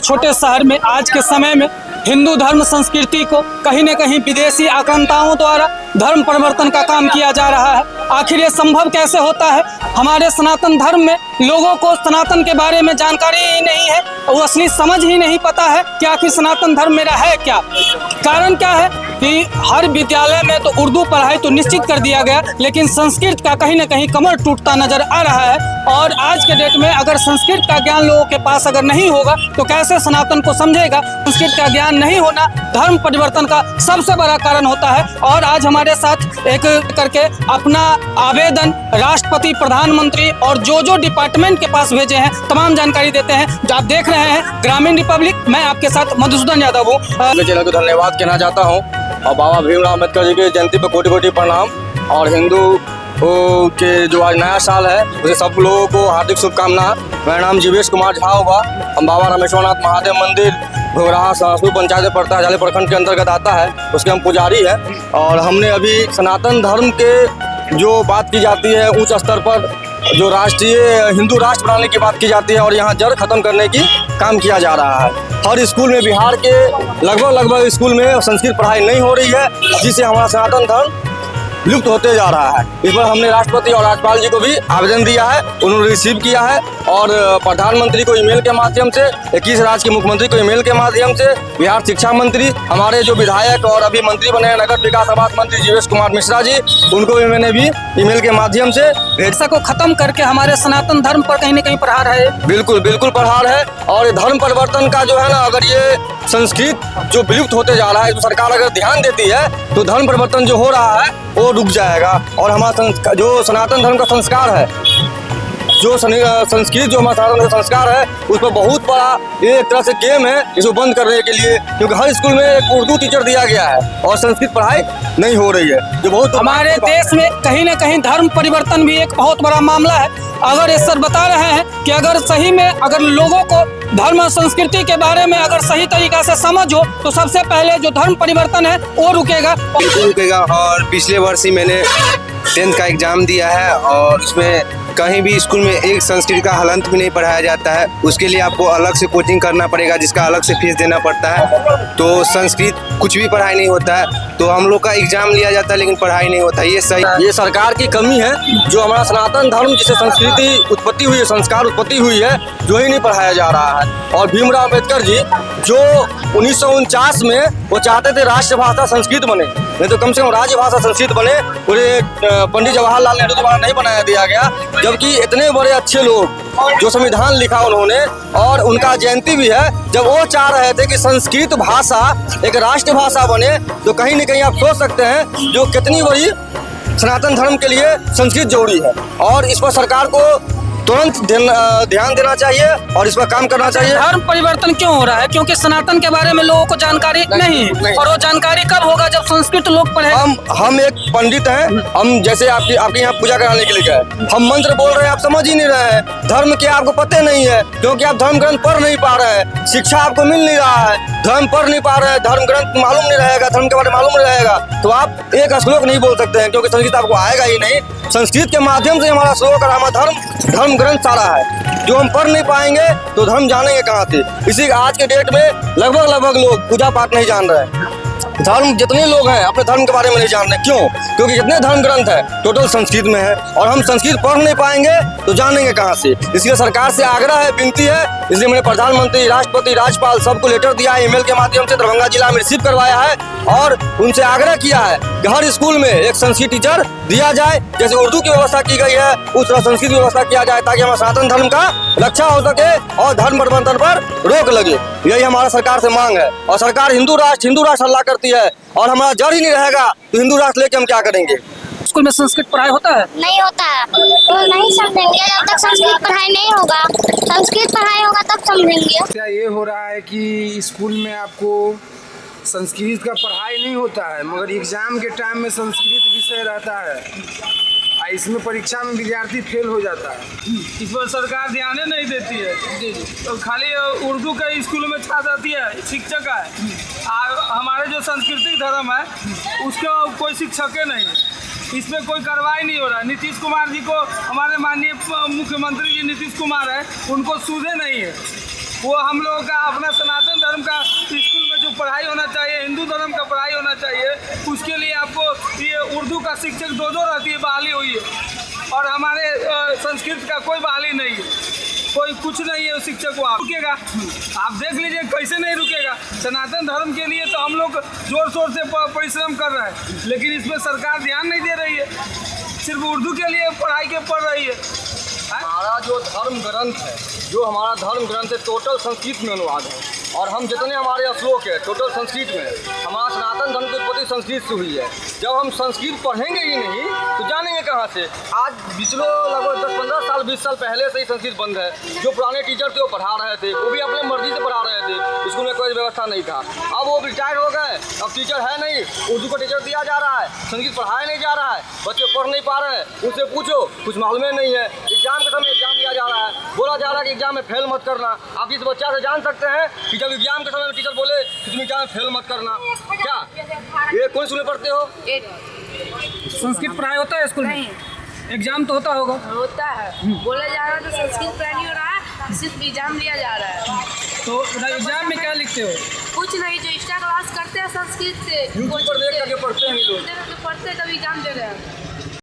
छोटे शहर में आज के समय में हिंदू धर्म संस्कृति को कहीं न कहीं विदेशी आक्रांताओं द्वारा धर्म परिवर्तन का काम किया जा रहा है। आखिर ये संभव कैसे होता है? हमारे सनातन धर्म में लोगों को सनातन के बारे में जानकारी ही नहीं है, वो असली समझ ही नहीं पता है कि आखिर सनातन धर्म मेरा है क्या। कारण क्या है कि हर विद्यालय में तो उर्दू पढ़ाई तो निश्चित कर दिया गया, लेकिन संस्कृत का कहीं न कहीं कमर टूटता नजर आ रहा है। और आज के डेट में अगर संस्कृत का ज्ञान लोगों के पास अगर नहीं होगा तो कैसे सनातन को समझेगा। संस्कृत का ज्ञान नहीं होना धर्म परिवर्तन का सबसे बड़ा कारण होता है। और आज हमारे साथ एक करके अपना आवेदन राष्ट्रपति, प्रधानमंत्री और जो डिपार्टमेंट के पास भेजे हैं तमाम जानकारी देते हैं। जो आप देख रहे हैं ग्रामीण रिपब्लिक, मैं आपके साथ मधुसूदन यादव हूँ। चैनल को धन्यवाद कहना चाहता हूँ और बाबा भीमराव अम्बेडकर जी की जयंती पर कोटि कोटि प्रणाम। और हिंदू के जो आज नया साल है उसे सब लोगों को हार्दिक शुभकामना। मेरा नाम जीवेश कुमार झा हुआ। हम बाबा रामेश्वरनाथ महादेव मंदिर घोगराहा सहसपुर पंचायत में पड़ता है, जाले प्रखंड के अंतर्गत आता है, उसके हम पुजारी हैं। और हमने अभी सनातन धर्म के जो बात की जाती है उच्च स्तर पर, जो राष्ट्रीय हिंदू राष्ट्र बनाने की बात की जाती है और यहाँ जड़ खत्म करने की काम किया जा रहा है। हर स्कूल में, बिहार के लगभग स्कूल में संस्कृत पढ़ाई नहीं हो रही है, जिससे हमारा सनातन धर्म लुप्त होते जा रहा है। इस पर हमने राष्ट्रपति और राज्यपाल जी को भी आवेदन दिया है, उन्होंने रिसीव किया है। और प्रधानमंत्री को ईमेल के माध्यम से, 21 राज्य के मुख्यमंत्री को ईमेल के माध्यम से, बिहार शिक्षा मंत्री, हमारे जो विधायक और अभी मंत्री बने हैं नगर विकास आवास मंत्री जीवेश कुमार मिश्रा जी, उनको भी मैंने भी ईमेल के माध्यम से ऐसा को खत्म करके हमारे सनातन धर्म पर कहीं न कहीं प्रहार है। बिल्कुल प्रहार है। और धर्म परिवर्तन का जो है ना, अगर ये संस्कृत जो विलुप्त होते जा रहा है, तो सरकार अगर ध्यान देती है तो धर्म परिवर्तन जो हो रहा है वो रुक जाएगा। और हमारा जो सनातन धर्म का संस्कार है, जो संस्कृत जो हमारा सनातन का संस्कार है, उस पर बहुत बड़ा ये एक तरह से गेम है इसको बंद करने के लिए। क्योंकि हर स्कूल में एक उर्दू टीचर दिया गया है और संस्कृत पढ़ाई नहीं हो रही है, जो बहुत हमारे देश में कहीं न कहीं धर्म परिवर्तन भी एक बहुत बड़ा मामला है। अगर इस सर बता रहे हैं कि अगर सही में अगर लोगों को धर्म और संस्कृति के बारे में अगर सही तरीका से समझ हो तो सबसे पहले जो धर्म परिवर्तन है वो रुकेगा। और पिछले वर्ष ही मैंने 10th का एग्जाम दिया है और उसमें कहीं भी स्कूल में एक संस्कृत का हलंत भी नहीं पढ़ाया जाता है। उसके लिए आपको अलग से कोचिंग करना पड़ेगा, जिसका अलग से फीस देना पड़ता है। तो संस्कृत कुछ भी पढ़ाई नहीं होता है। तो हम लोग का एग्जाम लिया जाता है लेकिन पढ़ाई नहीं होता। ये सरकार की कमी है। जो हमारा सनातन धर्म जिसे संस्कृति उत्पत्ति हुई है, संस्कार उत्पत्ति हुई है, जो ही नहीं पढ़ाया जा रहा है। और भीमराव अम्बेडकर जी जो 1949 में वो चाहते थे राष्ट्रभाषा संस्कृत बने, नहीं तो कम से कम राजभाषा संस्कृत बने। पूरे पंडित जवाहरलाल नेहरू द्वारा नहीं बनाया दिया गया, जबकि इतने बड़े अच्छे लोग जो संविधान लिखा उन्होंने, और उनका जयंती भी है, जब वो चाह रहे थे कि संस्कृत भाषा एक राष्ट्रभाषा बने, तो कहीं न कहीं आप सोच सकते हैं जो कितनी बड़ी सनातन धर्म के लिए संस्कृत जरूरी है। और इस पर सरकार को तुरंत ध्यान देना चाहिए और इस पर काम करना चाहिए। धर्म परिवर्तन क्यों हो रहा है? क्योंकि सनातन के बारे में लोगों को जानकारी नहीं है। और वो जानकारी कब होगा? जब संस्कृत लोग पढ़े। हम एक पंडित हैं, हम जैसे आपके यहाँ पूजा कराने के लिए गए, हम मंत्र बोल रहे हैं, आप समझ ही नहीं रहे हैं। धर्म के आपको पता नहीं है क्योंकि आप धर्म ग्रंथ पढ़ नहीं पा रहे हैं, शिक्षा आपको मिल नहीं रहा है, धर्म पढ़ नहीं पा रहे हैं, धर्म ग्रंथ मालूम नहीं रहेगा, धर्म के बारे में मालूम नहीं रहेगा, तो आप एक श्लोक नहीं बोल सकते हैं क्योंकि संस्कृत आपको आएगा ही नहीं। संस्कृत के माध्यम से हमारा श्लोक और हमारा धर्म ग्रंथ सारा है। जो हम पढ़ नहीं पाएंगे तो धर्म जानेंगे कहाँ से? इसी आज के डेट में लगभग लोग पूजा पाठ नहीं जान रहे हैं। धर्म जितने लोग हैं अपने धर्म के बारे में नहीं जान रहे। क्यों? क्योंकि जितने धर्म ग्रंथ है टोटल संस्कृत में है और हम संस्कृत पढ़ नहीं पाएंगे तो जानेंगे कहाँ से? इसलिए सरकार से आग्रह है, विनती है। इसलिए मैंने प्रधानमंत्री, राष्ट्रपति, राज्यपाल सबको लेटर दिया है, ईमेल के माध्यम से दरभंगा जिला में रिसीव करवाया है और उनसे आग्रह किया है कि हर स्कूल में एक संस्कृत टीचर दिया जाए। जैसे उर्दू की व्यवस्था की गई है उस तरह संस्कृत की व्यवस्था किया जाए, ताकि हमारे सनातन धर्म का रक्षा हो सके और धर्म परिवर्तन पर रोक लगे। यही हमारा सरकार से मांग है। और सरकार हिंदू राष्ट्र हल्ला करती है और हमारा जड़ ही नहीं रहेगा तो हिंदू राष्ट्र लेके हम क्या करेंगे? स्कूल में संस्कृत पढ़ाई होता है? नहीं होता है, तो नहीं समझेंगे जब तक संस्कृत पढ़ाई नहीं होगा। संस्कृत पढ़ाई होगा तब समझेंगे। क्या ये हो रहा है कि स्कूल में आपको संस्कृत का पढ़ाई नहीं होता है, मगर एग्जाम के टाइम में संस्कृत विषय रहता है, इसमें परीक्षा में विद्यार्थी फेल हो जाता है। इस पर सरकार ध्यान नहीं देती है। तो खाली उर्दू का स्कूल में छात्र आती है, शिक्षक है। हमारे जो सांस्कृतिक धर्म है उसका कोई शिक्षक नहीं है। इसमें कोई कार्रवाई नहीं हो रहा है। नीतीश कुमार जी को, हमारे माननीय मुख्यमंत्री जी नीतीश कुमार है, उनको सूझे नहीं है। वो हम लोगों का अपना शिक्षक दो रहती है, बहाली हुई है, और हमारे संस्कृत का कोई बहाली नहीं है, कोई कुछ नहीं है। शिक्षक को आप रुकेगा, आप देख लीजिए कैसे नहीं रुकेगा। सनातन धर्म के लिए तो हम लोग जोर शोर से परिश्रम कर रहे हैं, लेकिन इसमें सरकार ध्यान नहीं दे रही है, सिर्फ उर्दू के लिए पढ़ाई के पढ़ रही है। हमारा जो धर्म ग्रंथ है, टोटल संस्कृत में अनुवाद है, और हम जितने हमारे श्लोक है टोटल संस्कृत में। हमारा सनातन धर्म की उत्पत्ति संस्कृत से हुई है। जब हम संस्कृत पढ़ेंगे ही नहीं तो जानेंगे कहाँ से। आज पिछले लगभग 10-15 साल 20 साल पहले से ही संस्कृत बंद है। जो पुराने टीचर थे वो पढ़ा रहे थे, वो भी अपने मर्जी से पढ़ा रहे थे, स्कूल में कोई व्यवस्था नहीं था। अब वो रिटायर हो गए, अब टीचर है नहीं, उर्दू का टीचर दिया जा रहा है, संस्कृत पढ़ाया नहीं जा रहा है, बच्चे पढ़ नहीं पा रहे हैं। उनसे पूछो, कुछ मालूम नहीं है। एग्जाम के समय एग्जाम दिया जा रहा है, बोला जा रहा है कि एग्जाम में फेल मत करना। आप इस बच्चा से जान सकते हैं कि जब एग्जाम के समय में टीचर बोले कि तुम एग्जाम में फेल मत करना, क्या ये कौन स्कूल में पढ़ते हो? संस्कृत पढ़ाई होता है स्कूल में? एग्जाम तो होता होगा। होता है, बोला जा रहा है तो संस्कृत पढ़ाई नहीं हो रहा है, सिर्फ एग्जाम लिया जा रहा है। तो एग्जाम में क्या लिखते हो? कुछ नहीं, जो एक्स्ट्रा क्लास करते हैं संस्कृत से यूट्यूब पर देख करके पढ़ते हैं ये लोग। पढ़ते हैं तभी एग्जाम दे रहे हैं।